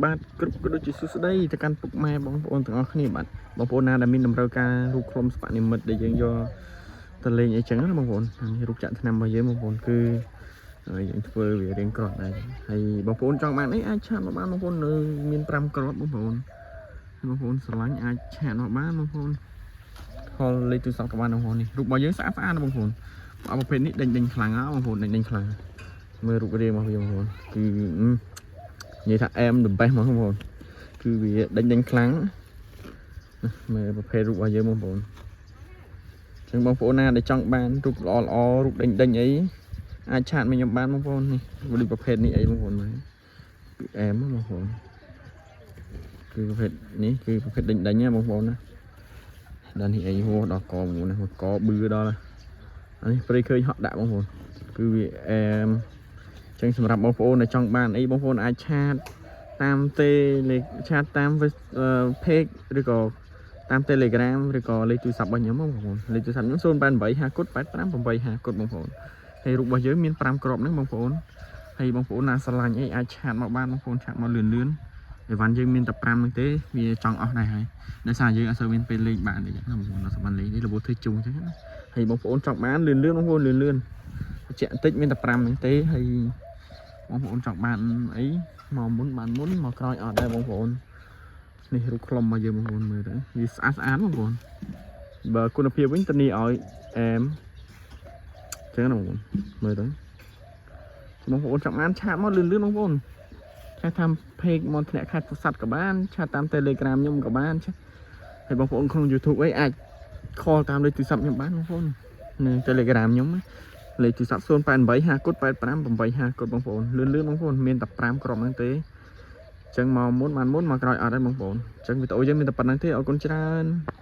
បាទគ្រប់ក៏ដូចជាសួស្តីទៅកាន់ពុកម៉ែបងប្អូនទាំងអស់គ្នាបាទបងប្អូនណាដែលមានតម្រូវការរូបខ្លុំស្ប៉ានិមិត្តដែលយើងយកទៅលេងអីចឹងណាបងប្អូនរូបចាក់ថ្នាំរបស់យើងបងប្អូនគឺយើងធ្វើវារៀងក្រត់ដែរហើយបងប្អូនចង់បានអីអាចឆាតមកបានបងប្អូននៅមាន5គ្រាប់បងប្អូនបងប្អូនស្រឡាញ់អាចឆាតមកបានបងប្អូនខលលេខទូរស័ព្ទក៏បានបងប្អូននេះរូបរបស់យើងស្អាតណាបងប្អូនប្រភេទនេះដេញខ្លាំងហ៎បងប្អូនដេញខ្លាំងមើលរូបរាងរបស់វាបងប្អូនគឺនិយាយថាអែម the best ហ្មងបងប្អូនគឺវាដេញខ្លាំងមើលប្រភេទរូបរបស់យើងបងប្អូនចឹងបងប្អូនណាដែលចង់បានរូបល្អរូបដេញអីអាចឆាតមកខ្ញុំបានបងប្អូននេះដូចប្រភេទនេះអីបងប្អូនមើលគឺអែមបងប្អូនគឺប្រភេទនេះគឺប្រភេទដេញណាបងប្អូនណាដល់នេះអីហួរដល់កមួយណាកបឺដល់អានេះព្រៃឃើញហក់ដាក់បងប្អូនគឺវាអែមចឹងសម្រាប់បងប្អូនដែលចង់បានអីបងប្អូនអាចឆាតតាមឆាតតាម page ឬក៏តាម Telegram ឬក៏លេខទូរស័ព្ទរបស់ខ្ញុំបងប្អូនលេខទូរស័ព្ទខ្ញុំ08850 85 850បងប្អូនហើយរូបរបស់យើងមាន5គ្រាប់ហ្នឹងបងប្អូនហើយបងប្អូនណាស្រឡាញ់អីអាចឆាតមកបានបងប្អូនឆាតមកលឿនអីវ៉ាន់យើងមានតែ5ហ្នឹងទេវាចង់អស់ដែរហើយដោយសារយើងអត់សូវមានពេលលេងបានទេណាបងប្អូនអត់សូវបានលេងទេរបួសធ្វើជុំអញ្ចឹងណាហើយបងប្អូនចង់បានលឿនបងប្អូនលឿនបញ្ជាក់បន្តិចមានតែ5ហ្នឹងទេហើយបងប្អូនចង់បានអីមកមុនបានមុនមកក្រោយអត់ដែរបងប្អូននេះរូបខ្លុំមកយើងបងប្អូនមើលទៅវាស្អាតបងប្អូនបើគុណភាពវិញធានាឲ្យអែមចឹងណាបងប្អូនមើលទៅបងប្អូនចង់បានឆាតមកលឿនបងប្អូនឆាតតាម page មកធ្លាក់ខេត្តពោធិ៍សាត់ក៏បានឆាតតាម Telegram ខ្ញុំក៏បានឆាតហើយបងប្អូនក្នុង YouTube អីអាច call តាមលេខទូរស័ព្ទខ្ញុំបានបងប្អូននៅ Telegram ខ្ញុំលេខទូរស័ព្ទ08850 85 850បងប្អូនលឿនបងប្អូនមានតែ5គ្រាប់ហ្នឹងទេចឹងមកមុនបានមុនមកក្រោយអត់ហើយបងប្អូនចឹងវីដេអូយើងមានតែប៉ុណ្្នឹងទេអរគុណច្រើន